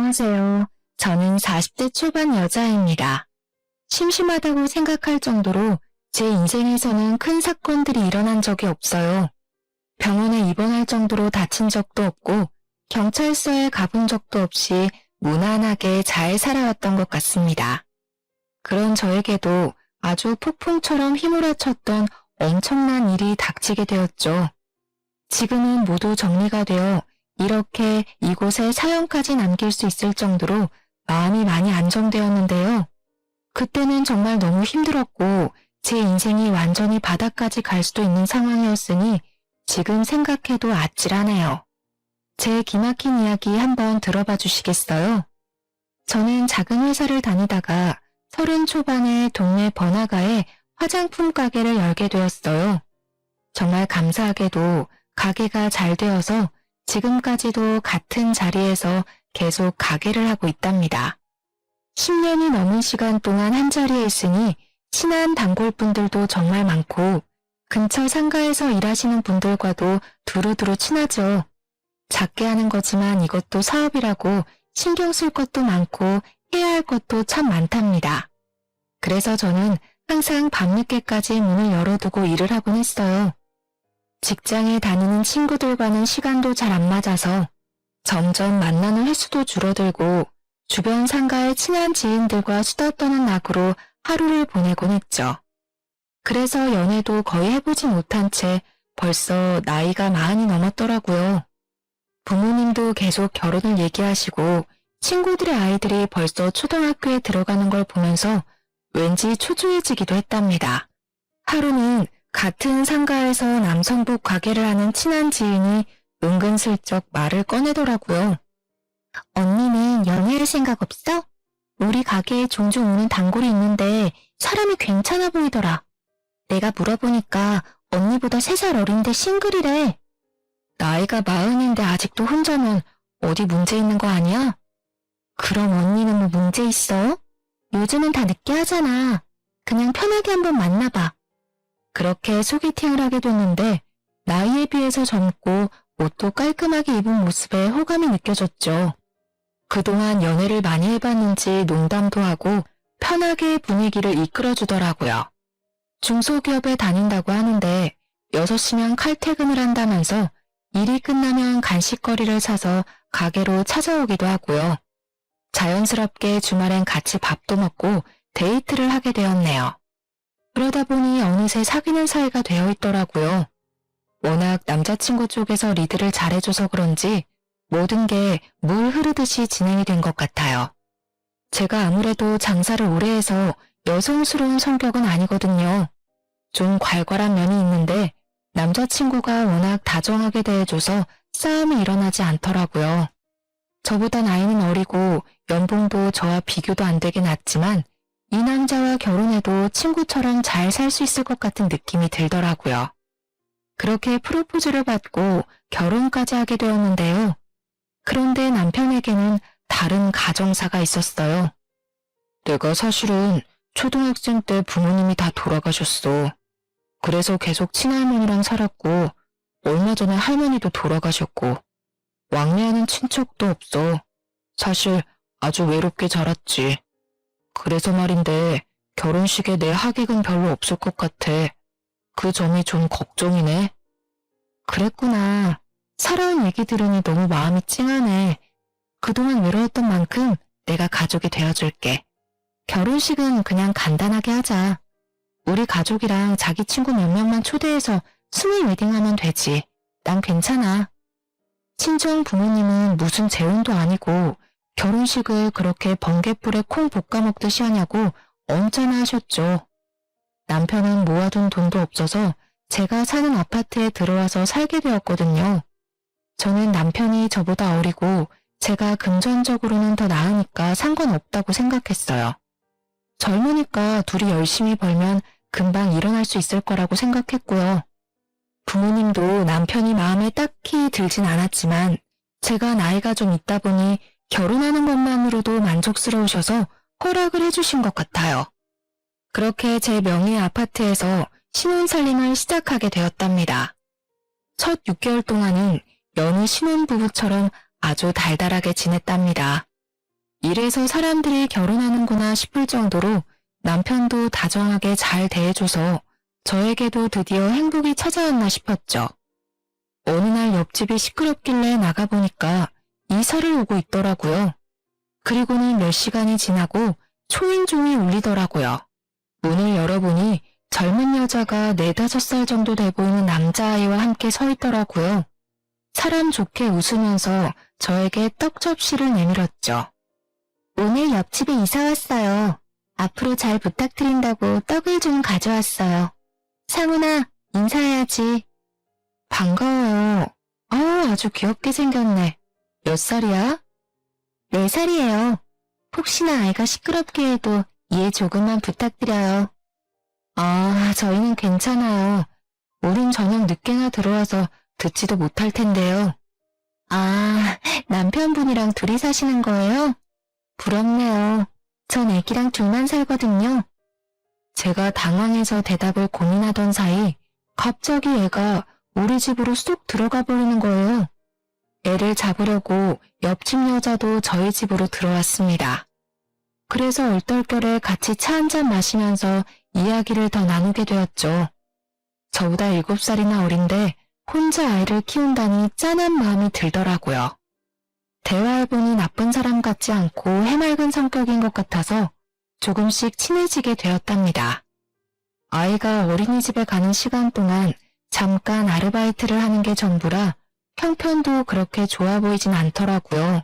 안녕하세요. 저는 40대 초반 여자입니다. 심심하다고 생각할 정도로 제 인생에서는 큰 사건들이 일어난 적이 없어요. 병원에 입원할 정도로 다친 적도 없고 경찰서에 가본 적도 없이 무난하게 잘 살아왔던 것 같습니다. 그런 저에게도 아주 폭풍처럼 휘몰아쳤던 엄청난 일이 닥치게 되었죠. 지금은 모두 정리가 되어 이렇게 이곳에 사연까지 남길 수 있을 정도로 마음이 많이 안정되었는데요. 그때는 정말 너무 힘들었고 제 인생이 완전히 바닥까지 갈 수도 있는 상황이었으니 지금 생각해도 아찔하네요. 제 기막힌 이야기 한번 들어봐 주시겠어요? 저는 작은 회사를 다니다가 30 초반에 동네 번화가에 화장품 가게를 열게 되었어요. 정말 감사하게도 가게가 잘 되어서 지금까지도 같은 자리에서 계속 가게를 하고 있답니다. 10년이 넘은 시간 동안 한 자리에 있으니 친한 단골분들도 정말 많고 근처 상가에서 일하시는 분들과도 두루두루 친하죠. 작게 하는 거지만 이것도 사업이라고 신경 쓸 것도 많고 해야 할 것도 참 많답니다. 그래서 저는 항상 밤늦게까지 문을 열어두고 일을 하곤 했어요. 직장에 다니는 친구들과는 시간도 잘 안 맞아서 점점 만나는 횟수도 줄어들고 주변 상가의 친한 지인들과 수다 떠는 낙으로 하루를 보내곤 했죠. 그래서 연애도 거의 해보지 못한 채 벌써 나이가 40이 넘었더라고요. 부모님도 계속 결혼을 얘기하시고 친구들의 아이들이 벌써 초등학교에 들어가는 걸 보면서 왠지 초조해지기도 했답니다. 하루는 같은 상가에서 남성복 가게를 하는 친한 지인이 은근슬쩍 말을 꺼내더라고요. 언니는 연애할 생각 없어? 우리 가게에 종종 오는 단골이 있는데 사람이 괜찮아 보이더라. 내가 물어보니까 언니보다 3살 어린데 싱글이래. 나이가 40인데 아직도 혼자면 어디 문제 있는 거 아니야? 그럼 언니는 뭐 문제 있어? 요즘은 다 늦게 하잖아. 그냥 편하게 한번 만나봐. 그렇게 소개팅을 하게 됐는데 나이에 비해서 젊고 옷도 깔끔하게 입은 모습에 호감이 느껴졌죠. 그동안 연애를 많이 해봤는지 농담도 하고 편하게 분위기를 이끌어주더라고요. 중소기업에 다닌다고 하는데 6시면 칼퇴근을 한다면서 일이 끝나면 간식거리를 사서 가게로 찾아오기도 하고요. 자연스럽게 주말엔 같이 밥도 먹고 데이트를 하게 되었네요. 그러다 보니 어느새 사귀는 사이가 되어 있더라고요. 워낙 남자친구 쪽에서 리드를 잘해줘서 그런지 모든 게 물 흐르듯이 진행이 된 것 같아요. 제가 아무래도 장사를 오래 해서 여성스러운 성격은 아니거든요. 좀 괄괄한 면이 있는데 남자친구가 워낙 다정하게 대해줘서 싸움이 일어나지 않더라고요. 저보다 나이는 어리고 연봉도 저와 비교도 안 되게 낮지만 이 남자와 결혼해도 친구처럼 잘 살 수 있을 것 같은 느낌이 들더라고요. 그렇게 프로포즈를 받고 결혼까지 하게 되었는데요. 그런데 남편에게는 다른 가정사가 있었어요. 내가 사실은 초등학생 때 부모님이 다 돌아가셨어. 그래서 계속 친할머니랑 살았고 얼마 전에 할머니도 돌아가셨고 왕래하는 친척도 없어. 사실 아주 외롭게 자랐지. 그래서 말인데 결혼식에 내 하객은 별로 없을 것 같아. 그 점이 좀 걱정이네. 그랬구나. 살아온 얘기 들으니 너무 마음이 찡하네. 그동안 외로웠던 만큼 내가 가족이 되어줄게. 결혼식은 그냥 간단하게 하자. 우리 가족이랑 자기 친구 몇 명만 초대해서 스몰 웨딩하면 되지. 난 괜찮아. 친정 부모님은 무슨 재혼도 아니고 결혼식을 그렇게 번갯불에 콩 볶아 먹듯이 하냐고 언짢아 하셨죠. 남편은 모아둔 돈도 없어서 제가 사는 아파트에 들어와서 살게 되었거든요. 저는 남편이 저보다 어리고 제가 금전적으로는 더 나으니까 상관없다고 생각했어요. 젊으니까 둘이 열심히 벌면 금방 일어날 수 있을 거라고 생각했고요. 부모님도 남편이 마음에 딱히 들진 않았지만 제가 나이가 좀 있다 보니 결혼하는 것만으로도 만족스러우셔서 허락을 해주신 것 같아요. 그렇게 제 명의의 아파트에서 신혼살림을 시작하게 되었답니다. 첫 6개월 동안은 여느 신혼부부처럼 아주 달달하게 지냈답니다. 이래서 사람들이 결혼하는구나 싶을 정도로 남편도 다정하게 잘 대해줘서 저에게도 드디어 행복이 찾아왔나 싶었죠. 어느 날 옆집이 시끄럽길래 나가보니까 이사를 오고 있더라고요. 그리고는 몇 시간이 지나고 초인종이 울리더라고요. 문을 열어보니 젊은 여자가 4~5살 정도 돼 보이는 남자아이와 함께 서 있더라고요. 사람 좋게 웃으면서 저에게 떡 접시를 내밀었죠. 오늘 옆집에 이사 왔어요. 앞으로 잘 부탁드린다고 떡을 좀 가져왔어요. 상훈아, 인사해야지. 반가워요. 아주 귀엽게 생겼네. 몇 살이야? 4살이에요. 혹시나 아이가 시끄럽게 해도 이해 조금만 부탁드려요. 저희는 괜찮아요. 우린 저녁 늦게나 들어와서 듣지도 못할 텐데요. 남편분이랑 둘이 사시는 거예요? 부럽네요. 전 애기랑 둘만 살거든요. 제가 당황해서 대답을 고민하던 사이 갑자기 애가 우리 집으로 쏙 들어가 버리는 거예요. 애를 잡으려고 옆집 여자도 저희 집으로 들어왔습니다. 그래서 얼떨결에 같이 차 한잔 마시면서 이야기를 더 나누게 되었죠. 저보다 7살이나 어린데 혼자 아이를 키운다니 짠한 마음이 들더라고요. 대화해보니 나쁜 사람 같지 않고 해맑은 성격인 것 같아서 조금씩 친해지게 되었답니다. 아이가 어린이집에 가는 시간 동안 잠깐 아르바이트를 하는 게 전부라 형편도 그렇게 좋아 보이진 않더라고요.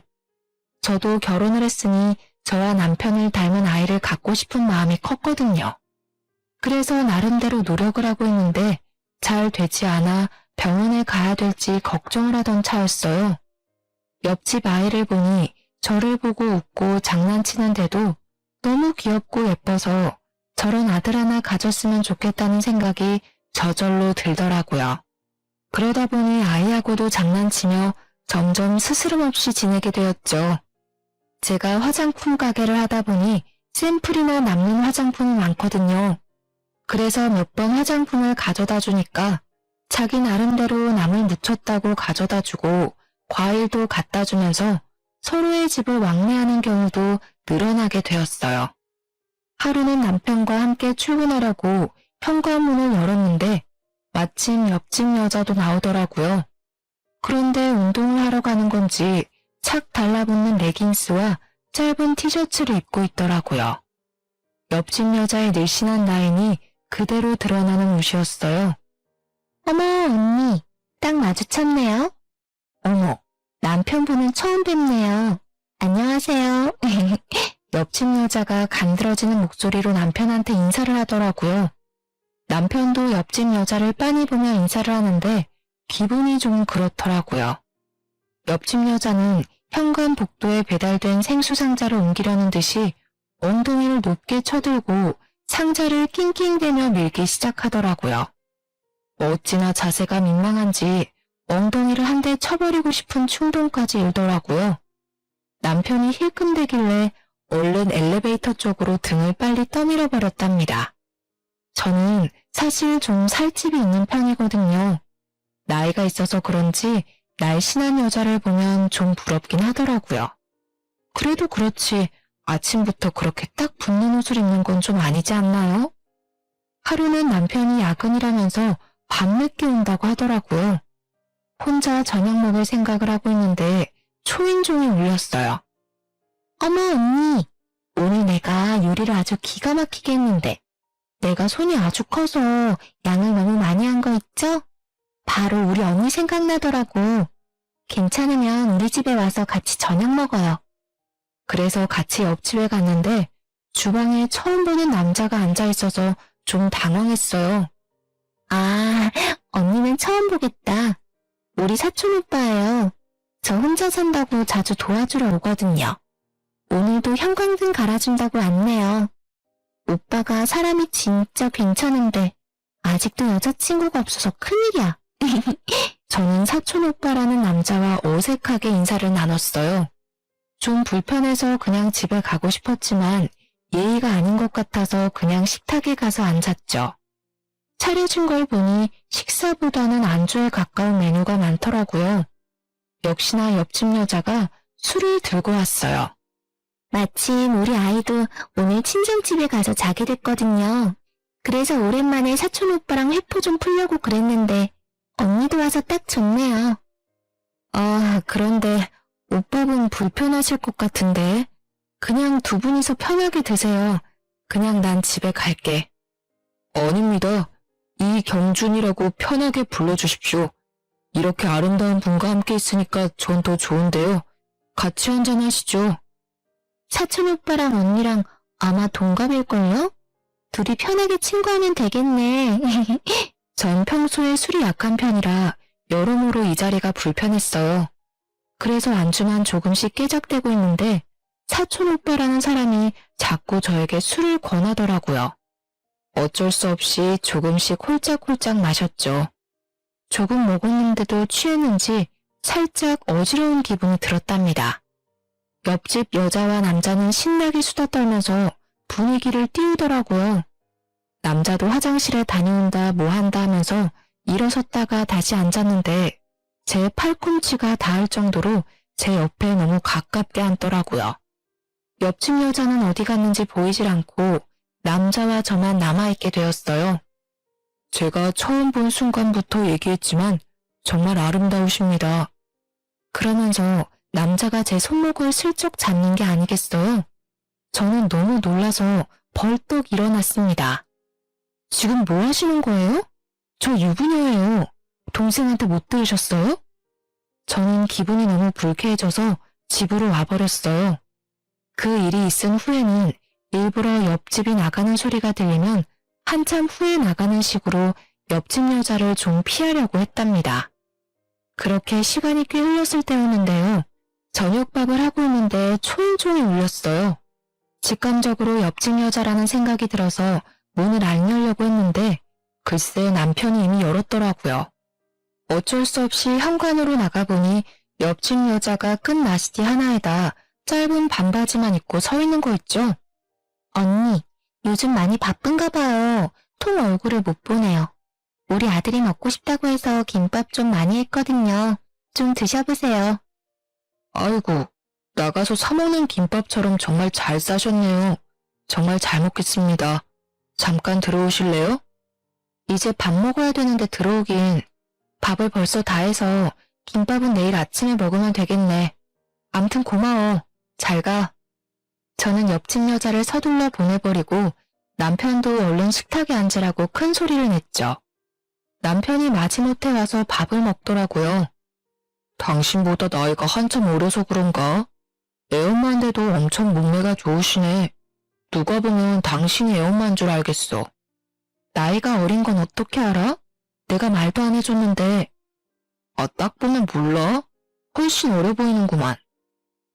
저도 결혼을 했으니 저와 남편을 닮은 아이를 갖고 싶은 마음이 컸거든요. 그래서 나름대로 노력을 하고 있는데 잘 되지 않아 병원에 가야 될지 걱정을 하던 차였어요. 옆집 아이를 보니 저를 보고 웃고 장난치는데도 너무 귀엽고 예뻐서 저런 아들 하나 가졌으면 좋겠다는 생각이 저절로 들더라고요. 그러다 보니 아이하고도 장난치며 점점 스스럼 없이 지내게 되었죠. 제가 화장품 가게를 하다 보니 샘플이나 남는 화장품이 많거든요. 그래서 몇 번 화장품을 가져다 주니까 자기 나름대로 남을 묻혔다고 가져다 주고 과일도 갖다 주면서 서로의 집을 왕래하는 경우도 늘어나게 되었어요. 하루는 남편과 함께 출근하려고 현관문을 열었는데 마침 옆집 여자도 나오더라고요. 그런데 운동을 하러 가는 건지 착 달라붙는 레깅스와 짧은 티셔츠를 입고 있더라고요. 옆집 여자의 늘씬한 라인이 그대로 드러나는 옷이었어요. 어머, 언니, 딱 마주쳤네요. 어머, 남편분은 처음 뵙네요. 안녕하세요. 옆집 여자가 간드러지는 목소리로 남편한테 인사를 하더라고요. 남편도 옆집 여자를 빤히 보며 인사를 하는데 기분이 좀 그렇더라고요. 옆집 여자는 현관 복도에 배달된 생수 상자를 옮기려는 듯이 엉덩이를 높게 쳐들고 상자를 낑낑대며 밀기 시작하더라고요. 어찌나 자세가 민망한지 엉덩이를 한 대 쳐버리고 싶은 충동까지 일더라고요. 남편이 힐끔대길래 얼른 엘리베이터 쪽으로 등을 빨리 떠밀어 버렸답니다. 저는 사실 좀 살집이 있는 편이거든요. 나이가 있어서 그런지 날씬한 여자를 보면 좀 부럽긴 하더라고요. 그래도 그렇지 아침부터 그렇게 딱 붙는 옷을 입는 건 좀 아니지 않나요? 하루는 남편이 야근이라면서 밤늦게 온다고 하더라고요. 혼자 저녁 먹을 생각을 하고 있는데 초인종이 울렸어요. 어머 언니, 오늘 내가 요리를 아주 기가 막히게 했는데 내가 손이 아주 커서 양을 너무 많이 한 거 있죠? 바로 우리 언니 생각나더라고. 괜찮으면 우리 집에 와서 같이 저녁 먹어요. 그래서 같이 옆집에 갔는데 주방에 처음 보는 남자가 앉아있어서 좀 당황했어요. 언니는 처음 보겠다. 우리 사촌 오빠예요. 저 혼자 산다고 자주 도와주러 오거든요. 오늘도 형광등 갈아준다고 왔네요. 오빠가 사람이 진짜 괜찮은데 아직도 여자친구가 없어서 큰일이야. 저는 사촌 오빠라는 남자와 어색하게 인사를 나눴어요. 좀 불편해서 그냥 집에 가고 싶었지만 예의가 아닌 것 같아서 그냥 식탁에 가서 앉았죠. 차려준 걸 보니 식사보다는 안주에 가까운 메뉴가 많더라고요. 역시나 옆집 여자가 술을 들고 왔어요. 마침 우리 아이도 오늘 친정집에 가서 자게 됐거든요. 그래서 오랜만에 사촌 오빠랑 회포 좀 풀려고 그랬는데 언니도 와서 딱 좋네요. 아, 그런데 오빠분 불편하실 것 같은데. 그냥 두 분이서 편하게 드세요. 그냥 난 집에 갈게. 아닙니다. 이경준이라고 편하게 불러주십시오. 이렇게 아름다운 분과 함께 있으니까 전 더 좋은데요. 같이 한잔하시죠. 사촌 오빠랑 언니랑 아마 동갑일걸요? 둘이 편하게 친구하면 되겠네. 전 평소에 술이 약한 편이라 여러모로 이 자리가 불편했어요. 그래서 안주만 조금씩 깨작대고 있는데 사촌 오빠라는 사람이 자꾸 저에게 술을 권하더라고요. 어쩔 수 없이 조금씩 홀짝홀짝 마셨죠. 조금 먹었는데도 취했는지 살짝 어지러운 기분이 들었답니다. 옆집 여자와 남자는 신나게 수다 떨면서 분위기를 띄우더라고요. 남자도 화장실에 다녀온다 뭐 한다 하면서 일어섰다가 다시 앉았는데 제 팔꿈치가 닿을 정도로 제 옆에 너무 가깝게 앉더라고요. 옆집 여자는 어디 갔는지 보이질 않고 남자와 저만 남아있게 되었어요. 제가 처음 본 순간부터 얘기했지만 정말 아름다우십니다. 그러면서 남자가 제 손목을 슬쩍 잡는 게 아니겠어요? 저는 너무 놀라서 벌떡 일어났습니다. 지금 뭐 하시는 거예요? 저 유부녀예요. 동생한테 못 들으셨어요? 저는 기분이 너무 불쾌해져서 집으로 와버렸어요. 그 일이 있은 후에는 일부러 옆집이 나가는 소리가 들리면 한참 후에 나가는 식으로 옆집 여자를 좀 피하려고 했답니다. 그렇게 시간이 꽤 흘렀을 때였는데요. 저녁밥을 하고 있는데 초인종이 울렸어요. 직감적으로 옆집 여자라는 생각이 들어서 문을 안 열려고 했는데 글쎄 남편이 이미 열었더라고요. 어쩔 수 없이 현관으로 나가보니 옆집 여자가 끈 나시티 하나에다 짧은 반바지만 입고 서 있는 거 있죠? 언니, 요즘 많이 바쁜가 봐요. 통 얼굴을 못 보네요. 우리 아들이 먹고 싶다고 해서 김밥 좀 많이 했거든요. 좀 드셔보세요. 아이고, 나가서 사 먹는 김밥처럼 정말 잘 싸셨네요. 정말 잘 먹겠습니다. 잠깐 들어오실래요? 이제 밥 먹어야 되는데 들어오긴. 밥을 벌써 다 해서 김밥은 내일 아침에 먹으면 되겠네. 암튼 고마워. 잘 가. 저는 옆집 여자를 서둘러 보내버리고 남편도 얼른 식탁에 앉으라고 큰 소리를 냈죠. 남편이 마지못해 와서 밥을 먹더라고요. 당신보다 나이가 한참 어려서 그런가? 애엄마인데도 엄청 몸매가 좋으시네. 누가 보면 당신이 애엄마인 줄 알겠어. 나이가 어린 건 어떻게 알아? 내가 말도 안 해줬는데. 아, 딱 보면 몰라? 훨씬 어려 보이는구만.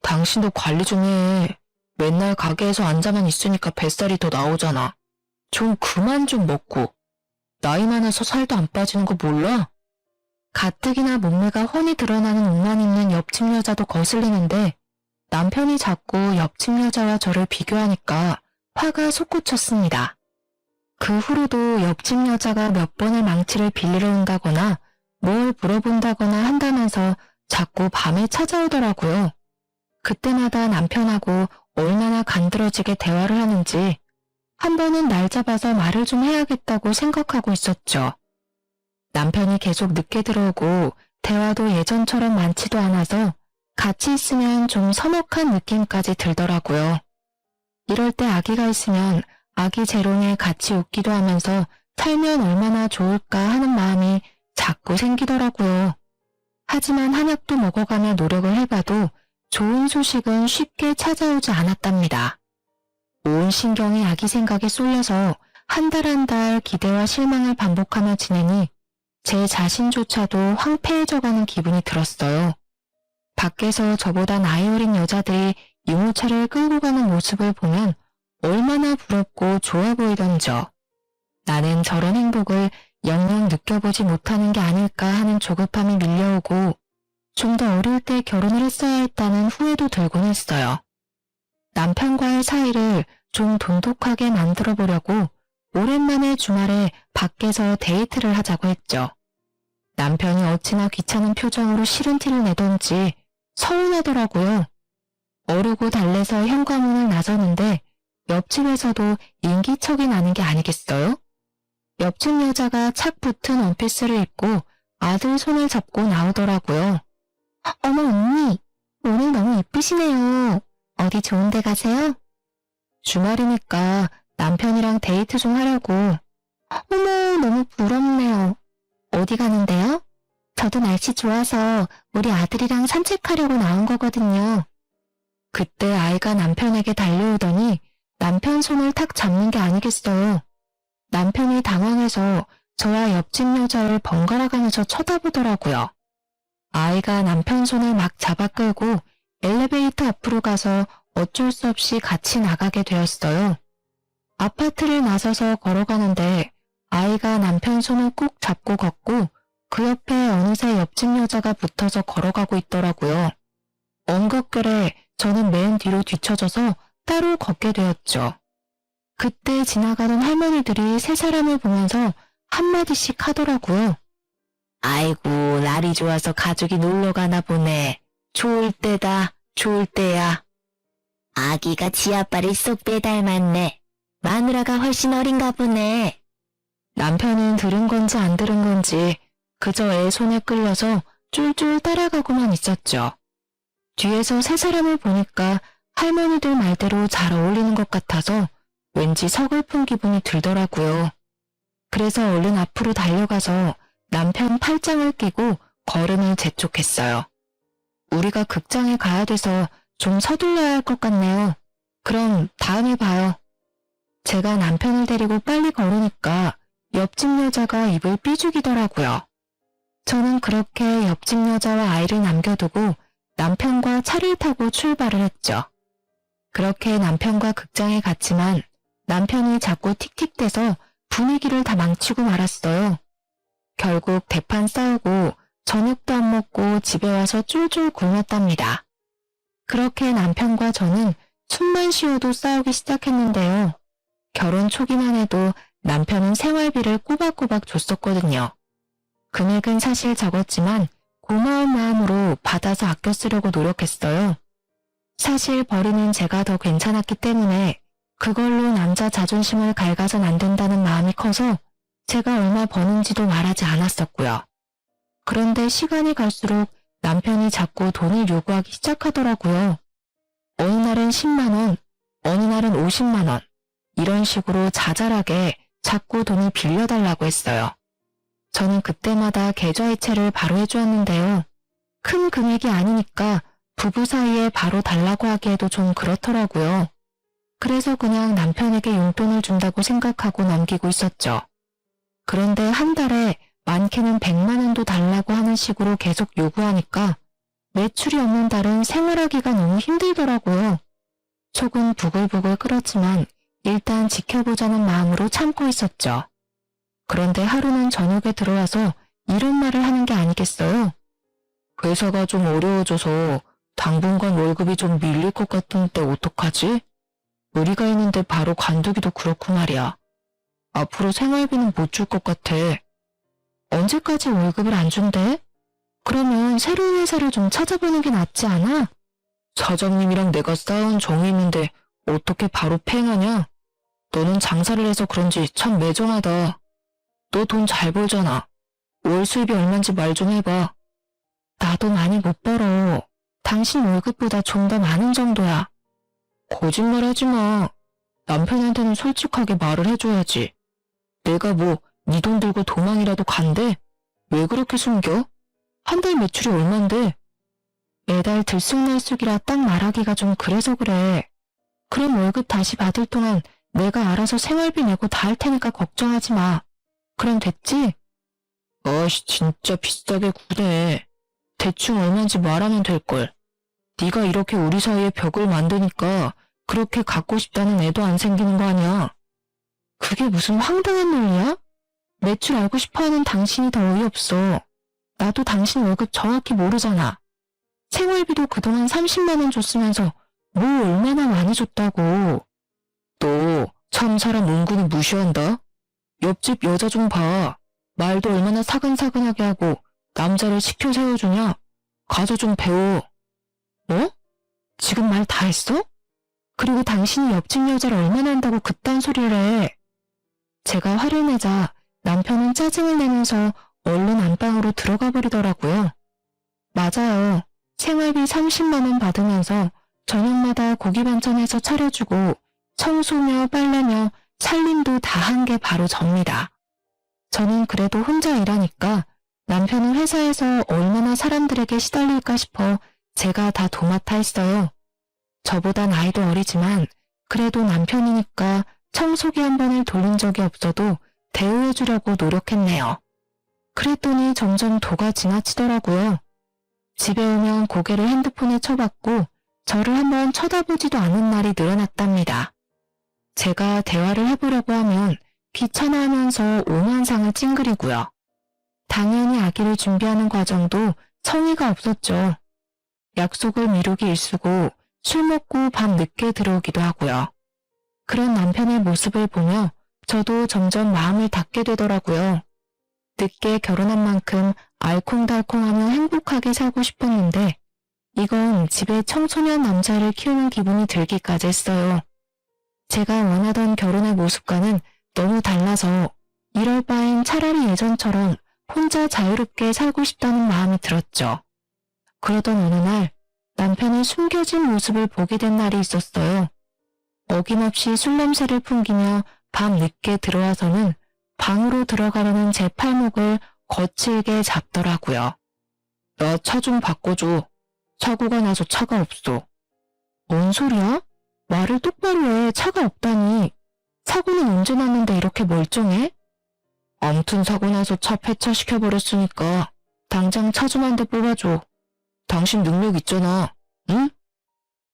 당신도 관리 좀 해. 맨날 가게에서 앉아만 있으니까 뱃살이 더 나오잖아. 좀 그만 좀 먹고. 나이 많아서 살도 안 빠지는 거 몰라? 가뜩이나 몸매가 훤히 드러나는 옷만 입는 옆집 여자도 거슬리는데 남편이 자꾸 옆집 여자와 저를 비교하니까 화가 솟구쳤습니다. 그 후로도 옆집 여자가 몇 번을 망치를 빌리러 온다거나 뭘 물어본다거나 한다면서 자꾸 밤에 찾아오더라고요. 그때마다 남편하고 얼마나 간드러지게 대화를 하는지 한 번은 날 잡아서 말을 좀 해야겠다고 생각하고 있었죠. 남편이 계속 늦게 들어오고 대화도 예전처럼 많지도 않아서 같이 있으면 좀 서먹한 느낌까지 들더라고요. 이럴 때 아기가 있으면 아기 재롱에 같이 웃기도 하면서 살면 얼마나 좋을까 하는 마음이 자꾸 생기더라고요. 하지만 한약도 먹어가며 노력을 해봐도 좋은 소식은 쉽게 찾아오지 않았답니다. 온 신경이 아기 생각에 쏠려서 한 달 한 달 기대와 실망을 반복하며 지내니 제 자신조차도 황폐해져가는 기분이 들었어요. 밖에서 저보다 나이 어린 여자들이 유모차를 끌고 가는 모습을 보면 얼마나 부럽고 좋아 보이던저. 나는 저런 행복을 영영 느껴보지 못하는 게 아닐까 하는 조급함이 밀려오고 좀 더 어릴 때 결혼을 했어야 했다는 후회도 들곤 했어요. 남편과의 사이를 좀 돈독하게 만들어 보려고 오랜만에 주말에 밖에서 데이트를 하자고 했죠. 남편이 어찌나 귀찮은 표정으로 싫은 티를 내던지 서운하더라고요. 어르고 달래서 현관문을 나서는데 옆집에서도 인기척이 나는 게 아니겠어요? 옆집 여자가 착 붙은 원피스를 입고 아들 손을 잡고 나오더라고요. 어머 언니, 오늘 너무 이쁘시네요. 어디 좋은 데 가세요? 주말이니까 남편이랑 데이트 좀 하려고. 어머, 너무 부럽네요. 어디 가는데요? 저도 날씨 좋아서 우리 아들이랑 산책하려고 나온 거거든요. 그때 아이가 남편에게 달려오더니 남편 손을 탁 잡는 게 아니겠어요. 남편이 당황해서 저와 옆집 여자를 번갈아 가면서 쳐다보더라고요. 아이가 남편 손을 막 잡아 끌고 엘리베이터 앞으로 가서 어쩔 수 없이 같이 나가게 되었어요. 아파트를 나서서 걸어가는데 아이가 남편 손을 꾹 잡고 걷고 그 옆에 어느새 옆집 여자가 붙어서 걸어가고 있더라고요. 엉겁결에 저는 맨 뒤로 뒤쳐져서 따로 걷게 되었죠. 그때 지나가는 할머니들이 세 사람을 보면서 한마디씩 하더라고요. 아이고, 날이 좋아서 가족이 놀러 가나 보네. 좋을 때다, 좋을 때야. 아기가 지아빠를 쏙 빼닮았네. 마누라가 훨씬 어린가 보네. 남편은 들은 건지 안 들은 건지 그저 애 손에 끌려서 쫄쫄 따라가고만 있었죠. 뒤에서 세 사람을 보니까 할머니들 말대로 잘 어울리는 것 같아서 왠지 서글픈 기분이 들더라고요. 그래서 얼른 앞으로 달려가서 남편 팔짱을 끼고 걸음을 재촉했어요. 우리가 극장에 가야 돼서 좀 서둘러야 할 것 같네요. 그럼 다음에 봐요. 제가 남편을 데리고 빨리 걸으니까 옆집 여자가 입을 삐죽이더라고요. 저는 그렇게 옆집 여자와 아이를 남겨두고 남편과 차를 타고 출발을 했죠. 그렇게 남편과 극장에 갔지만 남편이 자꾸 틱틱대서 분위기를 다 망치고 말았어요. 결국 대판 싸우고 저녁도 안 먹고 집에 와서 쫄쫄 굶었답니다. 그렇게 남편과 저는 숨만 쉬어도 싸우기 시작했는데요. 결혼 초기만 해도 남편은 생활비를 꼬박꼬박 줬었거든요. 금액은 사실 적었지만 고마운 마음으로 받아서 아껴 쓰려고 노력했어요. 사실 벌이는 제가 더 괜찮았기 때문에 그걸로 남자 자존심을 갉아선 안 된다는 마음이 커서 제가 얼마 버는지도 말하지 않았었고요. 그런데 시간이 갈수록 남편이 자꾸 돈을 요구하기 시작하더라고요. 어느 날은 10만 원, 어느 날은 50만 원, 이런 식으로 자잘하게 자꾸 돈을 빌려달라고 했어요. 저는 그때마다 계좌이체를 바로 해주었는데요. 큰 금액이 아니니까 부부 사이에 바로 달라고 하기에도 좀 그렇더라고요. 그래서 그냥 남편에게 용돈을 준다고 생각하고 넘기고 있었죠. 그런데 한 달에 많게는 100만 원도 달라고 하는 식으로 계속 요구하니까 매출이 없는 달은 생활하기가 너무 힘들더라고요. 속은 부글부글 끓었지만 일단 지켜보자는 마음으로 참고 있었죠. 그런데 하루는 저녁에 들어와서 이런 말을 하는 게 아니겠어요? 회사가 좀 어려워져서 당분간 월급이 좀 밀릴 것 같은데 어떡하지? 우리가 있는데 바로 관두기도 그렇고 말이야. 앞으로 생활비는 못 줄 것 같아. 언제까지 월급을 안 준대? 그러면 새로운 회사를 좀 찾아보는 게 낫지 않아? 사장님이랑 내가 쌓은 정이 있는데 어떻게 바로 팽하냐? 너는 장사를 해서 그런지 참 매정하다. 너 돈 잘 벌잖아. 월 수입이 얼만지 말 좀 해봐. 나도 많이 못 벌어. 당신 월급보다 좀 더 많은 정도야. 거짓말 하지 마. 남편한테는 솔직하게 말을 해줘야지. 내가 뭐 네 돈 들고 도망이라도 간대? 왜 그렇게 숨겨? 한 달 매출이 얼만데? 매달 들쑥날쑥이라 딱 말하기가 좀 그래서 그래. 그럼 월급 다시 받을 동안 내가 알아서 생활비 내고 다 할 테니까 걱정하지 마. 그럼 됐지? 아씨 진짜 비싸게 구네. 대충 얼마인지 말하면 될걸. 네가 이렇게 우리 사이에 벽을 만드니까 그렇게 갖고 싶다는 애도 안 생기는 거 아니야. 그게 무슨 황당한 논리야? 매출 알고 싶어하는 당신이 더 어이없어. 나도 당신 월급 정확히 모르잖아. 생활비도 그동안 30만 원 줬으면서 뭐 얼마나 많이 줬다고. 너 참 사람 은근히 무시한다. 옆집 여자 좀 봐. 말도 얼마나 사근사근하게 하고 남자를 시켜 세워주냐. 가서 좀 배워. 어? 지금 말 다 했어? 그리고 당신이 옆집 여자를 얼마나 한다고 그딴 소리를 해. 제가 화를 내자 남편은 짜증을 내면서 얼른 안방으로 들어가 버리더라고요. 맞아요. 생활비 30만 원 받으면서 저녁마다 고기 반찬해서 차려주고 청소며 빨래며 살림도 다 한 게 바로 접니다. 저는 그래도 혼자 일하니까 남편은 회사에서 얼마나 사람들에게 시달릴까 싶어 제가 다 도맡아 했어요. 저보다 나이도 어리지만 그래도 남편이니까 청소기 한 번을 돌린 적이 없어도 대우해주려고 노력했네요. 그랬더니 점점 도가 지나치더라고요. 집에 오면 고개를 핸드폰에 쳐박고 저를 한번 쳐다보지도 않은 날이 늘어났답니다. 제가 대화를 해보려고 하면 귀찮아하면서 오만상을 찡그리고요. 당연히 아기를 준비하는 과정도 성의가 없었죠. 약속을 미루기 일쑤고 술 먹고 밤 늦게 들어오기도 하고요. 그런 남편의 모습을 보며 저도 점점 마음을 닫게 되더라고요. 늦게 결혼한 만큼 알콩달콩하며 행복하게 살고 싶었는데 이건 집에 청소년 남자를 키우는 기분이 들기까지 했어요. 제가 원하던 결혼의 모습과는 너무 달라서 이럴 바엔 차라리 예전처럼 혼자 자유롭게 살고 싶다는 마음이 들었죠. 그러던 어느 날 남편의 숨겨진 모습을 보게 된 날이 있었어요. 어김없이 술 냄새를 풍기며 밤 늦게 들어와서는 방으로 들어가려는 제 팔목을 거칠게 잡더라고요. 나 차 좀 바꿔줘. 사고가 나서 차가 없어. 뭔 소리야? 말을 똑바로 해. 차가 없다니. 사고는 언제 났는데 이렇게 멀쩡해? 아무튼 사고 나서 차 폐차시켜버렸으니까 당장 차 좀 한 대 뽑아줘. 당신 능력 있잖아. 응?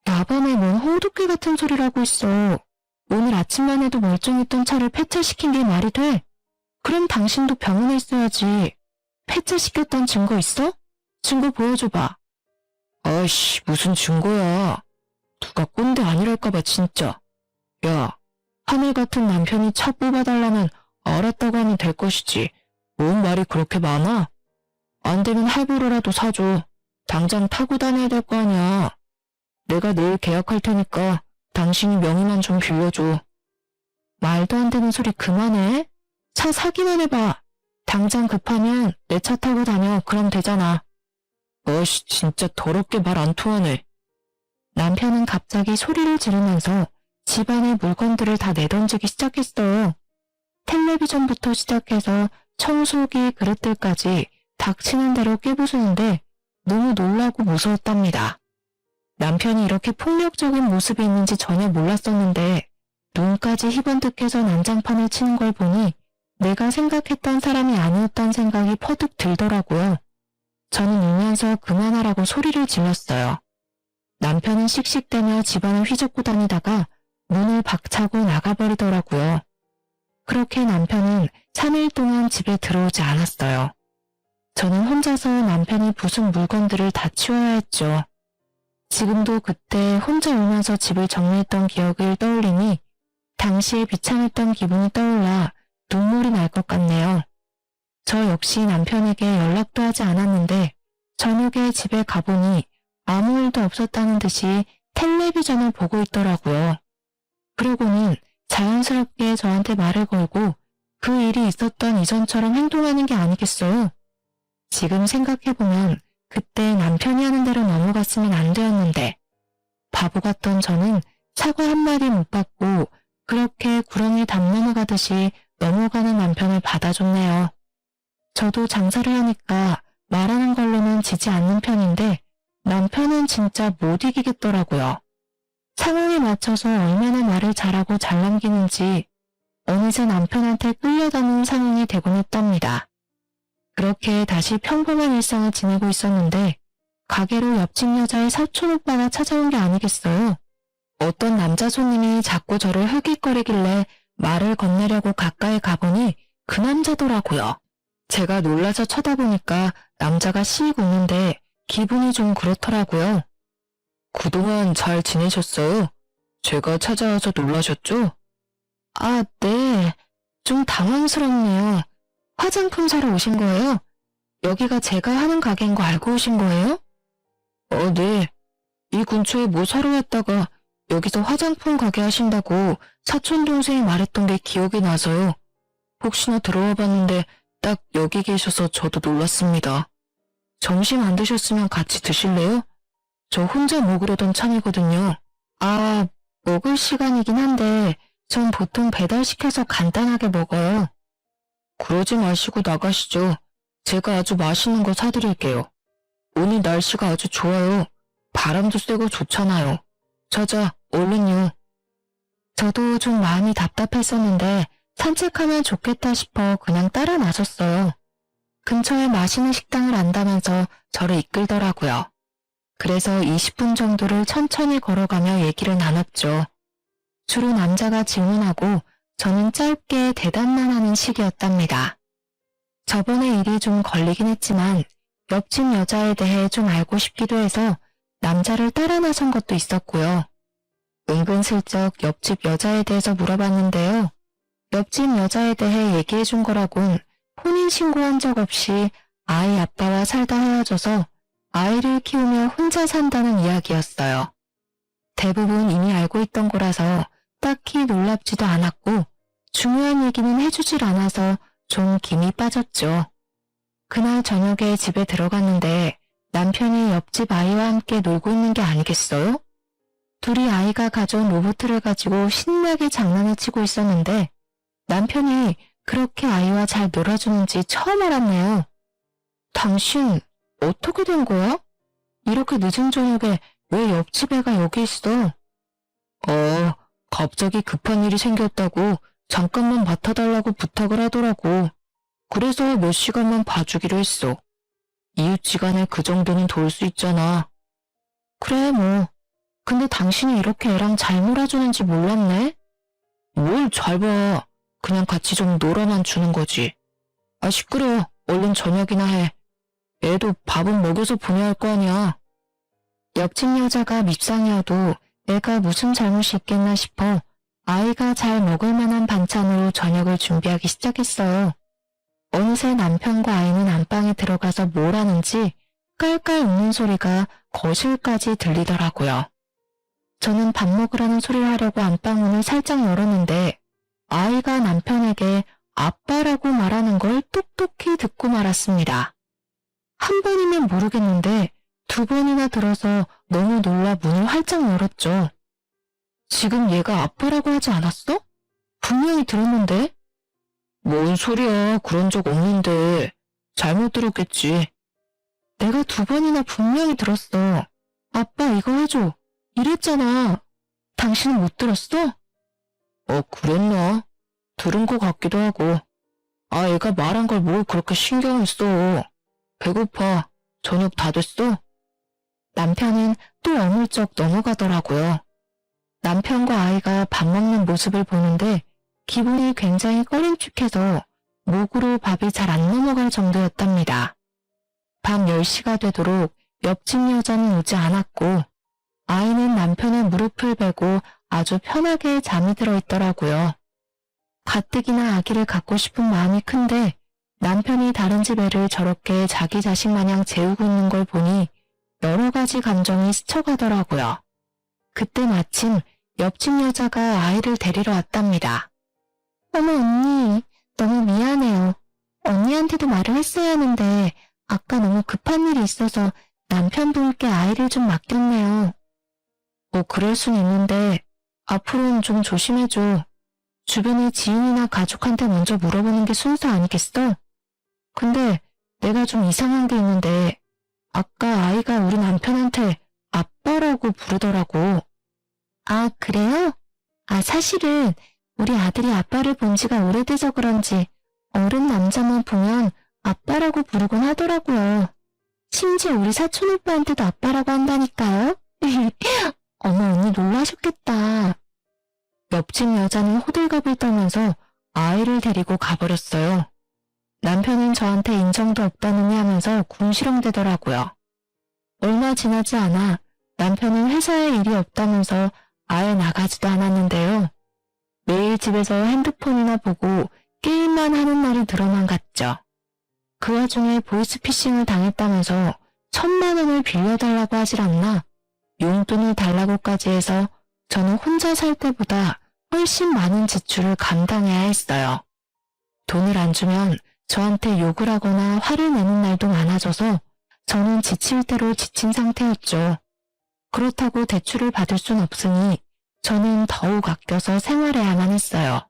야밤에 뭔 호두깨 같은 소리를 하고 있어. 오늘 아침만 해도 멀쩡했던 차를 폐차시킨 게 말이 돼? 그럼 당신도 병원에 있어야지. 폐차시켰던 증거 있어? 증거 보여줘봐. 아이씨, 무슨 증거야. 누가 꼰대 아니랄까봐 진짜. 야, 하늘 같은 남편이 차 뽑아달라면 알았다고 하면 될 것이지. 뭔 말이 그렇게 많아? 안 되면 할부로라도 사줘. 당장 타고 다녀야 될 거 아니야. 내가 내일 계약할 테니까 당신이 명의만 좀 빌려줘. 말도 안 되는 소리 그만해. 차 사기만 해봐. 당장 급하면 내 차 타고 다녀. 그럼 되잖아. 어이씨, 진짜 더럽게 말 안 통하네. 남편은 갑자기 소리를 지르면서 집안의 물건들을 다 내던지기 시작했어요. 텔레비전부터 시작해서 청소기, 그릇들까지 닥치는 대로 깨부수는데 너무 놀라고 무서웠답니다. 남편이 이렇게 폭력적인 모습이 있는지 전혀 몰랐었는데 눈까지 희번뜩해서 난장판을 치는 걸 보니 내가 생각했던 사람이 아니었다는 생각이 퍼뜩 들더라고요. 저는 울면서 그만하라고 소리를 질렀어요. 남편은 씩씩대며 집안을 휘젓고 다니다가 문을 박차고 나가버리더라고요. 그렇게 남편은 3일 동안 집에 들어오지 않았어요. 저는 혼자서 남편이 부순 물건들을 다 치워야 했죠. 지금도 그때 혼자 울면서 집을 정리했던 기억을 떠올리니 당시에 비참했던 기분이 떠올라 눈물이 날 것 같네요. 저 역시 남편에게 연락도 하지 않았는데 저녁에 집에 가보니 아무 일도 없었다는 듯이 텔레비전을 보고 있더라고요. 그러고는 자연스럽게 저한테 말을 걸고 그 일이 있었던 이전처럼 행동하는 게 아니겠어요? 지금 생각해보면 그때 남편이 하는 대로 넘어갔으면 안 되었는데 바보 같던 저는 사과 한마디 못 받고 그렇게 구렁이 담 넘어가듯이 넘어가는 남편을 받아줬네요. 저도 장사를 하니까 말하는 걸로는 지지 않는 편인데 남편은 진짜 못 이기겠더라고요. 상황에 맞춰서 얼마나 말을 잘하고 잘 남기는지 어느새 남편한테 끌려다니는 상황이 되곤 했답니다. 그렇게 다시 평범한 일상을 지내고 있었는데 가게로 옆집 여자의 사촌 오빠가 찾아온 게 아니겠어요. 어떤 남자 손님이 자꾸 저를 흘깃거리길래 말을 건네려고 가까이 가보니 그 남자더라고요. 제가 놀라서 쳐다보니까 남자가 씩 웃는데 기분이 좀 그렇더라고요. 그동안 잘 지내셨어요? 제가 찾아와서 놀라셨죠? 아, 네. 좀 당황스럽네요. 화장품 사러 오신 거예요? 여기가 제가 하는 가게인 거 알고 오신 거예요? 네. 이 근처에 뭐 사러 왔다가 여기서 화장품 가게 하신다고 사촌 동생이 말했던 게 기억이 나서요. 혹시나 들어와 봤는데 딱 여기 계셔서 저도 놀랐습니다. 점심 안 드셨으면 같이 드실래요? 저 혼자 먹으려던 참이거든요. 아, 먹을 시간이긴 한데 전 보통 배달시켜서 간단하게 먹어요. 그러지 마시고 나가시죠. 제가 아주 맛있는 거 사드릴게요. 오늘 날씨가 아주 좋아요. 바람도 쐬고 좋잖아요. 자자, 얼른요. 저도 좀 마음이 답답했었는데 산책하면 좋겠다 싶어 그냥 따라 나섰어요. 근처에 맛있는 식당을 안다면서 저를 이끌더라고요. 그래서 20분 정도를 천천히 걸어가며 얘기를 나눴죠. 주로 남자가 질문하고 저는 짧게 대답만 하는 식이었답니다. 저번에 일이 좀 걸리긴 했지만 옆집 여자에 대해 좀 알고 싶기도 해서 남자를 따라 나선 것도 있었고요. 은근슬쩍 옆집 여자에 대해서 물어봤는데요. 옆집 여자에 대해 얘기해 준 거라곤 혼인신고한 적 없이 아이 아빠와 살다 헤어져서 아이를 키우며 혼자 산다는 이야기였어요. 대부분 이미 알고 있던 거라서 딱히 놀랍지도 않았고 중요한 얘기는 해주질 않아서 좀 김이 빠졌죠. 그날 저녁에 집에 들어갔는데 남편이 옆집 아이와 함께 놀고 있는 게 아니겠어요? 둘이 아이가 가져온 로봇을 가지고 신나게 장난을 치고 있었는데 남편이 그렇게 아이와 잘 놀아주는지 처음 알았네요. 당신 어떻게 된 거야? 이렇게 늦은 저녁에 왜 옆집 애가 여기 있어? 갑자기 급한 일이 생겼다고 잠깐만 맡아달라고 부탁을 하더라고. 그래서 몇 시간만 봐주기로 했어. 이웃지간에 그 정도는 도울 수 있잖아. 그래 뭐. 근데 당신이 이렇게 애랑 잘 놀아주는지 몰랐네? 뭘 잘 봐. 그냥 같이 좀 놀아만 주는 거지. 아 시끄러워. 얼른 저녁이나 해. 애도 밥은 먹여서 보내야 할 거 아니야. 옆집 여자가 밉상이어도 애가 무슨 잘못이 있겠나 싶어 아이가 잘 먹을 만한 반찬으로 저녁을 준비하기 시작했어요. 어느새 남편과 아이는 안방에 들어가서 뭘 하는지 깔깔 웃는 소리가 거실까지 들리더라고요. 저는 밥 먹으라는 소리를 하려고 안방문을 살짝 열었는데 아이가 남편에게 아빠라고 말하는 걸 똑똑히 듣고 말았습니다. 한 번이면 모르겠는데 두 번이나 들어서 너무 놀라 문을 활짝 열었죠. 지금 얘가 아빠라고 하지 않았어? 분명히 들었는데? 뭔 소리야, 그런 적 없는데. 잘못 들었겠지. 내가 두 번이나 분명히 들었어. 아빠 이거 해줘. 이랬잖아. 당신은 못 들었어? 그랬나? 들은 것 같기도 하고. 아, 애가 말한 걸 뭘 그렇게 신경을 써. 배고파. 저녁 다 됐어? 남편은 또 어물쩍 넘어가더라고요. 남편과 아이가 밥 먹는 모습을 보는데 기분이 굉장히 꺼림칙해서 목으로 밥이 잘 안 넘어갈 정도였답니다. 밤 10시가 되도록 옆집 여자는 오지 않았고 아이는 남편의 무릎을 베고 아주 편하게 잠이 들어 있더라고요. 가뜩이나 아기를 갖고 싶은 마음이 큰데 남편이 다른 집 애를 저렇게 자기 자식 마냥 재우고 있는 걸 보니 여러 가지 감정이 스쳐가더라고요. 그때 마침 옆집 여자가 아이를 데리러 왔답니다. 어머 언니, 너무 미안해요. 언니한테도 말을 했어야 하는데 아까 너무 급한 일이 있어서 남편분께 아이를 좀 맡겼네요. 그럴 순 있는데 앞으로는 좀 조심해줘. 주변의 지인이나 가족한테 먼저 물어보는 게 순서 아니겠어? 근데 내가 좀 이상한 게 있는데 아까 아이가 우리 남편한테 아빠라고 부르더라고. 아, 그래요? 아, 사실은 우리 아들이 아빠를 본 지가 오래돼서 그런지 어른 남자만 보면 아빠라고 부르곤 하더라고요. 심지어 우리 사촌 오빠한테도 아빠라고 한다니까요. 어머, 언니 놀라셨겠다. 옆집 여자는 호들갑을 떨면서 아이를 데리고 가버렸어요. 남편은 저한테 인정도 없다느니 하면서 궁시렁대더라고요. 얼마 지나지 않아 남편은 회사에 일이 없다면서 아예 나가지도 않았는데요. 매일 집에서 핸드폰이나 보고 게임만 하는 날이 늘어만 갔죠. 그 와중에 보이스피싱을 당했다면서 1,000만 원을 빌려달라고 하질 않나 용돈을 달라고까지 해서 저는 혼자 살 때보다 훨씬 많은 지출을 감당해야 했어요. 돈을 안 주면 저한테 욕을 하거나 화를 내는 날도 많아져서 저는 지칠 대로 지친 상태였죠. 그렇다고 대출을 받을 순 없으니 저는 더욱 아껴서 생활해야만 했어요.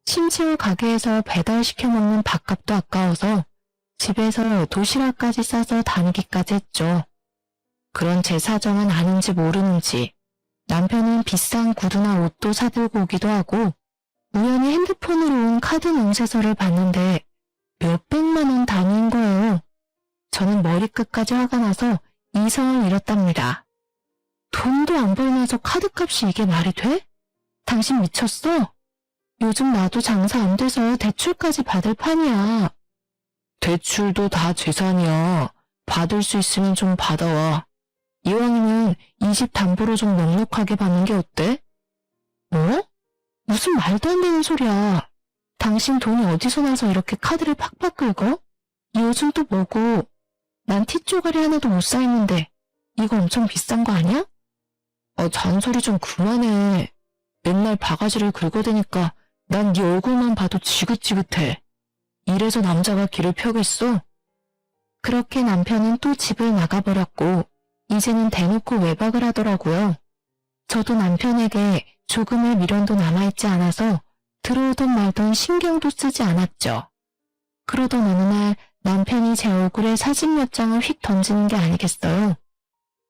심지어 가게에서 배달시켜 먹는 밥값도 아까워서 집에서 도시락까지 싸서 다니기까지 했죠. 그런 제 사정은 아는지 모르는지 남편은 비싼 구두나 옷도 사들고 오기도 하고 우연히 핸드폰으로 온 카드 명세서를 봤는데 몇백만 원 단위인 거예요. 저는 머리끝까지 화가 나서 이성을 잃었답니다. 돈도 안 벌면서 카드값이 이게 말이 돼? 당신 미쳤어? 요즘 나도 장사 안 돼서 대출까지 받을 판이야. 대출도 다 재산이야. 받을 수 있으면 좀 받아와. 이왕이면 이 집 담보로 좀 넉넉하게 받는 게 어때? 뭐? 무슨 말도 안 되는 소리야. 당신 돈이 어디서 나서 이렇게 카드를 팍팍 긁어? 요즘 또 뭐고? 난 티쪼가리 하나도 못 사있는데 이거 엄청 비싼 거 아니야? 잔소리 좀 그만해. 맨날 바가지를 긁어대니까 난 네 얼굴만 봐도 지긋지긋해. 이래서 남자가 길을 펴겠어? 그렇게 남편은 또 집을 나가버렸고 이제는 대놓고 외박을 하더라고요. 저도 남편에게 조금의 미련도 남아있지 않아서 들어오던 말던 신경도 쓰지 않았죠. 그러던 어느 날 남편이 제 얼굴에 사진 몇 장을 휙 던지는 게 아니겠어요.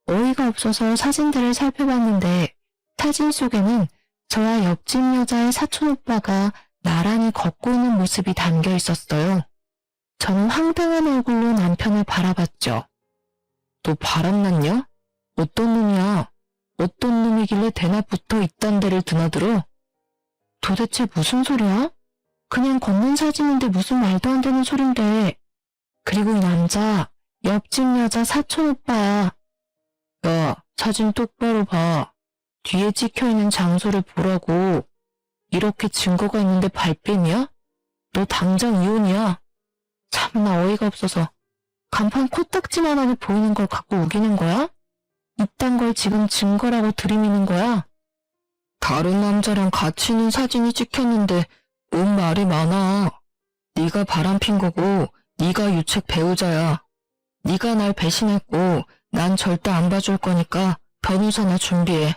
어이가 없어서 사진들을 살펴봤는데 사진 속에는 저와 옆집 여자의 사촌오빠가 나란히 걷고 있는 모습이 담겨 있었어요. 저는 황당한 얼굴로 남편을 바라봤죠. 너 바람났냐? 어떤 놈이야? 어떤 놈이길래 대낮 붙어 이딴 데를 드나들어? 도대체 무슨 소리야? 그냥 걷는 사진인데 무슨 말도 안 되는 소린데. 그리고 이 남자, 옆집 여자 사촌오빠야. 야, 사진 똑바로 봐. 뒤에 찍혀있는 장소를 보라고. 이렇게 증거가 있는데 발뺌이야? 너 당장 이혼이야. 참나 어이가 없어서 간판 코딱지만하게 보이는 걸 갖고 우기는 거야? 이딴 걸 지금 증거라고 들이미는 거야? 다른 남자랑 같이 있는 사진이 찍혔는데 뭔 말이 많아. 네가 바람핀 거고 네가 유책 배우자야. 네가 날 배신했고 난 절대 안 봐줄 거니까 변호사나 준비해.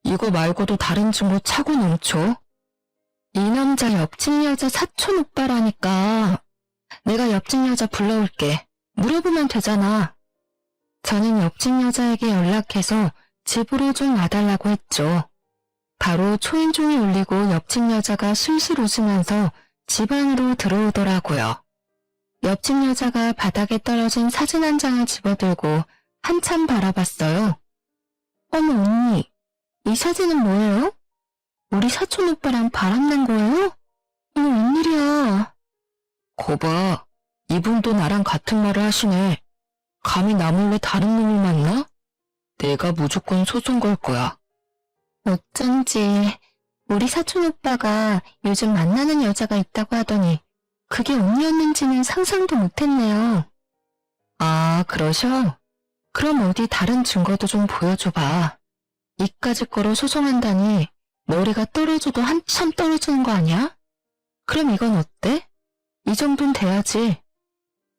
이거 말고도 다른 증거 차고 넘쳐. 이 남자 옆집 여자 사촌 오빠라니까. 내가 옆집 여자 불러올게. 물어보면 되잖아. 저는 옆집 여자에게 연락해서 집으로 좀 와달라고 했죠. 바로 초인종이 울리고 옆집 여자가 술술 웃으면서 집 안으로 들어오더라고요. 옆집 여자가 바닥에 떨어진 사진 한 장을 집어들고 한참 바라봤어요. 어머 언니, 이 사진은 뭐예요? 우리 사촌 오빠랑 바람난 거예요? 어머 웬일이야. 거봐, 이분도 나랑 같은 말을 하시네. 감히 나 몰래 다른 놈을 만나? 내가 무조건 소송 걸 거야. 어쩐지 우리 사촌 오빠가 요즘 만나는 여자가 있다고 하더니 그게 언니였는지는 상상도 못했네요. 아, 그러셔? 그럼 어디 다른 증거도 좀 보여줘봐. 이까짓 거로 소송한다니 머리가 떨어져도 한참 떨어지는 거 아니야? 그럼 이건 어때? 이 정도는 돼야지.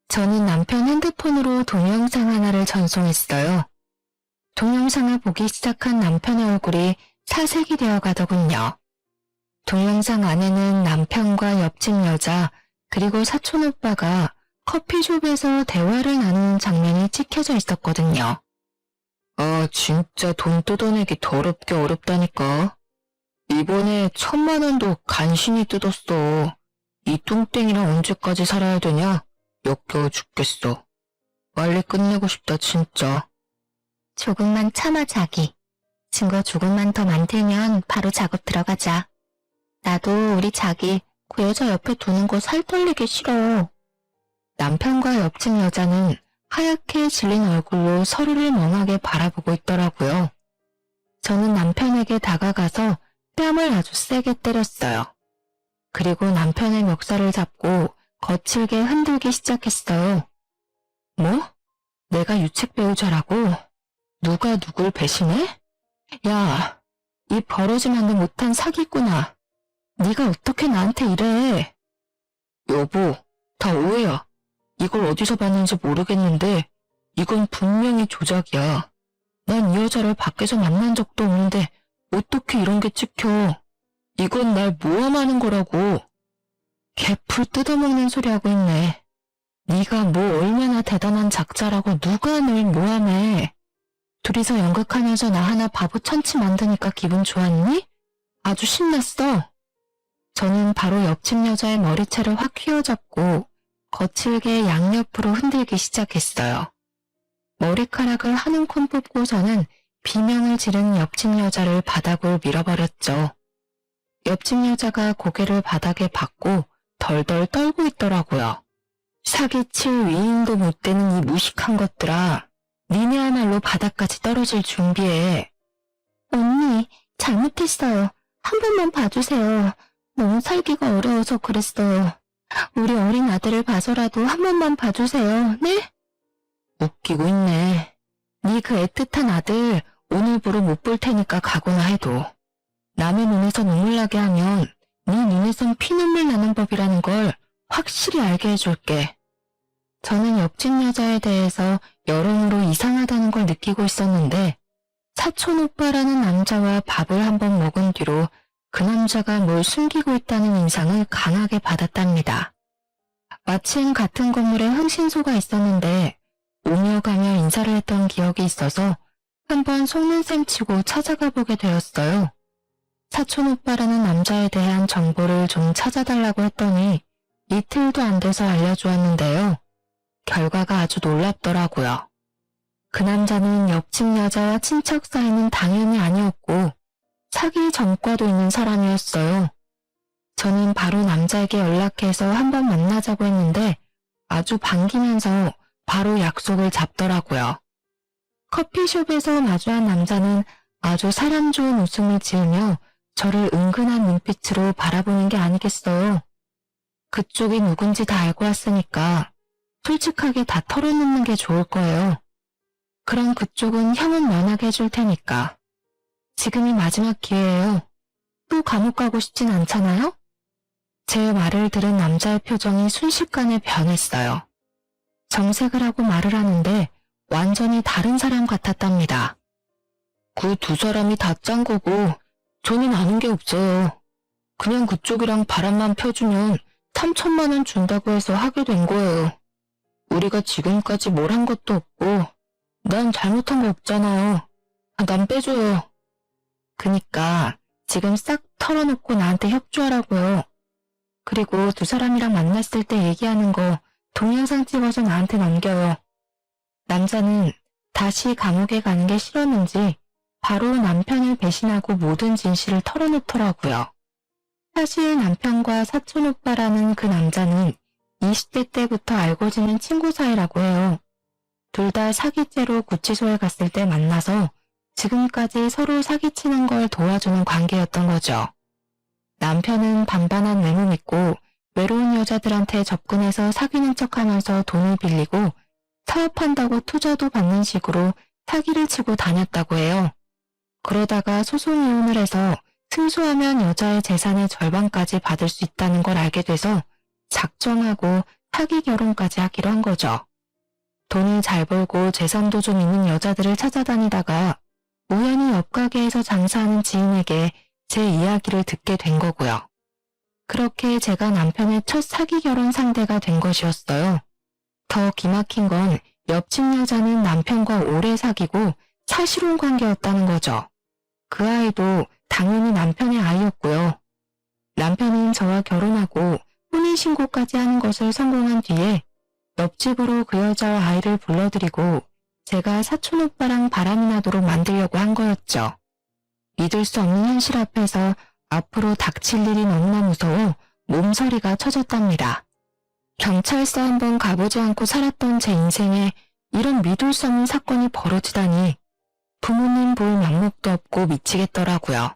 저는 남편 핸드폰으로 동영상 하나를 전송했어요. 동영상을 보기 시작한 남편의 얼굴이 사색이 되어 가더군요. 동영상 안에는 남편과 옆집 여자 그리고 사촌 오빠가 커피숍에서 대화를 나누는 장면이 찍혀져 있었거든요. 아, 진짜 돈 뜯어내기 더럽게 어렵다니까. 이번에 1,000만 원도 간신히 뜯었어. 이 뚱땡이랑 언제까지 살아야 되냐? 역겨워 죽겠어. 빨리 끝내고 싶다 진짜. 조금만 참아 자기. 증거 조금만 더 만들면 바로 작업 들어가자. 나도 우리 자기 그 여자 옆에 두는 거 살 떨리기 싫어. 남편과 옆집 여자는 하얗게 질린 얼굴로 서로를 멍하게 바라보고 있더라고요. 저는 남편에게 다가가서 뺨을 아주 세게 때렸어요. 그리고 남편의 멱살을 잡고 거칠게 흔들기 시작했어요. 뭐? 내가 유책 배우자라고? 누가 누굴 배신해? 야, 이 버러지만도 못한 사기꾼아. 네가 어떻게 나한테 이래? 여보, 다 오해야. 이걸 어디서 봤는지 모르겠는데 이건 분명히 조작이야. 난 이 여자를 밖에서 만난 적도 없는데 어떻게 이런 게 찍혀. 이건 날 모함하는 거라고. 개풀 뜯어먹는 소리 하고 있네. 네가 뭐 얼마나 대단한 작자라고 누가 널 모함해. 둘이서 연극하면서 나 하나 바보 천치 만드니까 기분 좋았니? 아주 신났어. 저는 바로 옆집 여자의 머리채를 확 휘어잡고 거칠게 양옆으로 흔들기 시작했어요. 머리카락을 한 움큼 뽑고서는 비명을 지른 옆집 여자를 바닥으로 밀어버렸죠. 옆집 여자가 고개를 바닥에 박고 덜덜 떨고 있더라고요. 사기칠 위인도 못 되는 이 무식한 것들아. 니네야말로 바닥까지 떨어질 준비해. 언니, 잘못했어요. 한 번만 봐주세요. 너무 살기가 어려워서 그랬어요. 우리 어린 아들을 봐서라도 한 번만 봐주세요. 네? 웃기고 있네. 네 그 애틋한 아들 오늘부로 못 볼 테니까 가거나 해도. 남의 눈에서 눈물 나게 하면 네 눈에선 피눈물 나는 법이라는 걸 확실히 알게 해줄게. 저는 옆집 여자에 대해서 여러모로 이상하다는 걸 느끼고 있었는데 사촌 오빠라는 남자와 밥을 한번 먹은 뒤로 그 남자가 뭘 숨기고 있다는 인상을 강하게 받았답니다. 마침 같은 건물에 흥신소가 있었는데 오며 가며 인사를 했던 기억이 있어서 한번 속는 셈 치고 찾아가 보게 되었어요. 사촌 오빠라는 남자에 대한 정보를 좀 찾아달라고 했더니 이틀도 안 돼서 알려주었는데요. 결과가 아주 놀랍더라고요. 그 남자는 옆집 여자와 친척 사이는 당연히 아니었고 사기 전과도 있는 사람이었어요. 저는 바로 남자에게 연락해서 한번 만나자고 했는데 아주 반기면서 바로 약속을 잡더라고요. 커피숍에서 마주한 남자는 아주 사람 좋은 웃음을 지으며 저를 은근한 눈빛으로 바라보는 게 아니겠어요. 그쪽이 누군지 다 알고 왔으니까 솔직하게 다 털어놓는 게 좋을 거예요. 그럼 그쪽은 형은 면하게 해줄 테니까. 지금이 마지막 기회예요. 또 감옥 가고 싶진 않잖아요? 제 말을 들은 남자의 표정이 순식간에 변했어요. 정색을 하고 말을 하는데 완전히 다른 사람 같았답니다. 그 두 사람이 다 짠 거고 저는 아는 게 없어요. 그냥 그쪽이랑 바람만 펴주면 3천만 원 준다고 해서 하게 된 거예요. 우리가 지금까지 뭘 한 것도 없고 난 잘못한 거 없잖아요. 난 빼줘요. 그니까 지금 싹 털어놓고 나한테 협조하라고요. 그리고 두 사람이랑 만났을 때 얘기하는 거 동영상 찍어서 나한테 넘겨요. 남자는 다시 감옥에 가는 게 싫었는지 바로 남편을 배신하고 모든 진실을 털어놓더라고요. 사실 남편과 사촌 오빠라는 그 남자는 20대 때부터 알고 지낸 친구 사이라고 해요. 둘 다 사기죄로 구치소에 갔을 때 만나서 지금까지 서로 사기치는 걸 도와주는 관계였던 거죠. 남편은 반반한 외모 믿고 외로운 여자들한테 접근해서 사귀는 척하면서 돈을 빌리고 사업한다고 투자도 받는 식으로 사기를 치고 다녔다고 해요. 그러다가 소송 이혼을 해서 승소하면 여자의 재산의 절반까지 받을 수 있다는 걸 알게 돼서 작정하고 사기 결혼까지 하기로 한 거죠. 돈을 잘 벌고 재산도 좀 있는 여자들을 찾아다니다가 우연히 옆 가게에서 장사하는 지인에게 제 이야기를 듣게 된 거고요. 그렇게 제가 남편의 첫 사기 결혼 상대가 된 것이었어요. 더 기막힌 건 옆집 여자는 남편과 오래 사귀고 사실혼 관계였다는 거죠. 그 아이도 당연히 남편의 아이였고요. 남편은 저와 결혼하고 혼인신고까지 하는 것을 성공한 뒤에 옆집으로 그 여자와 아이를 불러들이고 제가 사촌 오빠랑 바람이 나도록 만들려고 한 거였죠. 믿을 수 없는 현실 앞에서 앞으로 닥칠 일이 너무나 무서워 몸서리가 쳐졌답니다. 경찰서 한번 가보지 않고 살았던 제 인생에 이런 믿을 수 없는 사건이 벌어지다니 부모님 볼 면목도 없고 미치겠더라고요.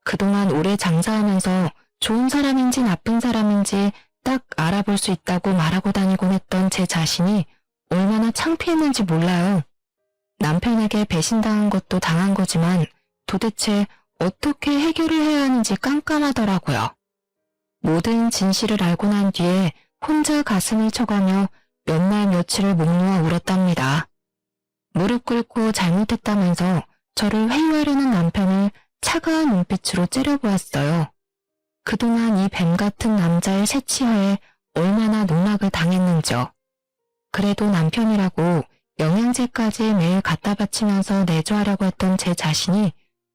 그동안 오래 장사하면서 좋은 사람인지 나쁜 사람인지 딱 알아볼 수 있다고 말하고 다니곤 했던 제 자신이 얼마나 창피했는지 몰라요. 남편에게 배신당한 것도 당한 거지만 도대체 어떻게 해결을 해야 하는지 깜깜하더라고요. 모든 진실을 알고 난 뒤에 혼자 가슴을 쳐가며 몇 날 며칠을 목 놓아 울었답니다. 무릎 꿇고 잘못했다면서 저를 회유하려는 남편을 차가운 눈빛으로 째려보았어요. 그동안 이 뱀 같은 남자의 새치하에 얼마나 농락을 당했는지요. 그래도 남편이라고 영양제까지 매일 갖다 바치면서 내조하려고 했던 제 자신이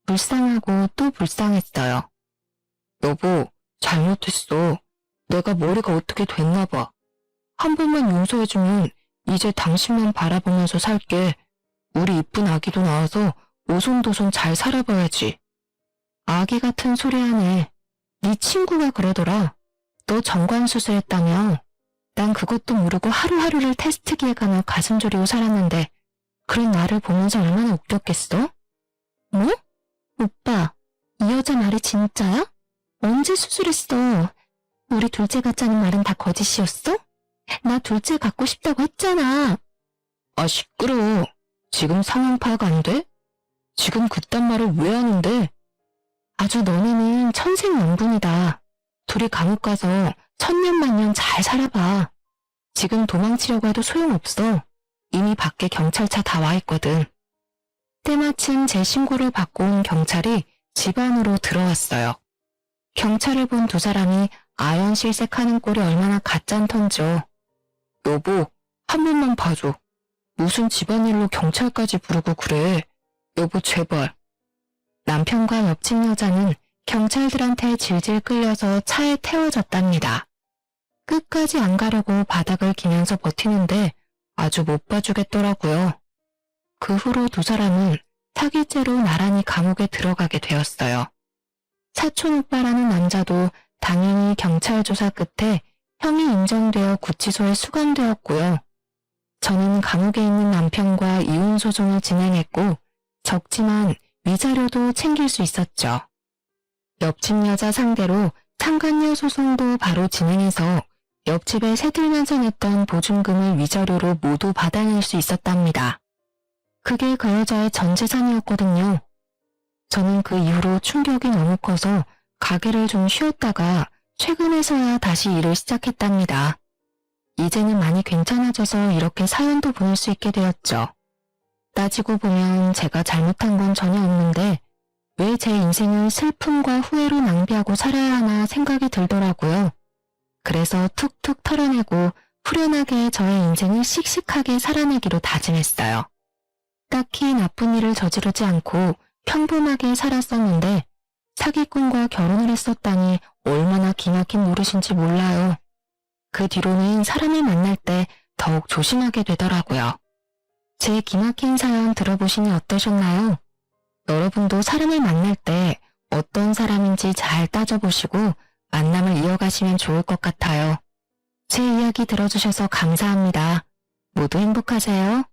불쌍하고 또 불쌍했어요. 여보, 잘못했어. 내가 머리가 어떻게 됐나 봐. 한 번만 용서해주면 이제 당신만 바라보면서 살게. 우리 이쁜 아기도 낳아서 오손도손 잘 살아봐야지. 아기 같은 소리 하네. 네 친구가 그러더라. 너 정관수술했다며. 난 그것도 모르고 하루하루를 테스트기에 가며 가슴 졸이고 살았는데 그런 나를 보면서 얼마나 웃겼겠어? 뭐? 오빠, 이 여자 말이 진짜야? 언제 수술했어? 우리 둘째 갖자는 말은 다 거짓이었어? 나 둘째 갖고 싶다고 했잖아. 아, 시끄러워. 지금 상황 파악 안 돼? 지금 그딴 말을 왜 하는데? 아주 너네는 천생연분이다. 둘이 감옥 가서 천년만년 잘 살아봐. 지금 도망치려고 해도 소용없어. 이미 밖에 경찰차 다 와 있거든. 때마침 제 신고를 받고 온 경찰이 집 안으로 들어왔어요. 경찰을 본 두 사람이 아연실색하는 꼴이 얼마나 가짠턴죠. 여보, 한 번만 봐줘. 무슨 집안일로 경찰까지 부르고 그래. 여보, 제발. 남편과 옆집 여자는 경찰들한테 질질 끌려서 차에 태워졌답니다. 끝까지 안 가려고 바닥을 기면서 버티는데 아주 못 봐주겠더라고요. 그 후로 두 사람은 사기죄로 나란히 감옥에 들어가게 되었어요. 사촌 오빠라는 남자도 당연히 경찰 조사 끝에 형이 인정되어 구치소에 수감되었고요. 저는 감옥에 있는 남편과 이혼 소송을 진행했고 적지만 위자료도 챙길 수 있었죠. 옆집 여자 상대로 상간녀 소송도 바로 진행해서 옆집에 새들면서 냈던 보증금을 위자료로 모두 받아낼 수 있었답니다. 그게 그 여자의 전 재산이었거든요. 저는 그 이후로 충격이 너무 커서 가게를 좀 쉬었다가 최근에서야 다시 일을 시작했답니다. 이제는 많이 괜찮아져서 이렇게 사연도 보낼 수 있게 되었죠. 따지고 보면 제가 잘못한 건 전혀 없는데 왜 제 인생을 슬픔과 후회로 낭비하고 살아야 하나 생각이 들더라고요. 그래서 툭툭 털어내고 후련하게 저의 인생을 씩씩하게 살아내기로 다짐했어요. 딱히 나쁜 일을 저지르지 않고 평범하게 살았었는데 사기꾼과 결혼을 했었다니 얼마나 기막힌 노릇인지 몰라요. 그 뒤로는 사람을 만날 때 더욱 조심하게 되더라고요. 제 기막힌 사연 들어보시니 어떠셨나요? 여러분도 사람을 만날 때 어떤 사람인지 잘 따져보시고 만남을 이어가시면 좋을 것 같아요. 제 이야기 들어주셔서 감사합니다. 모두 행복하세요.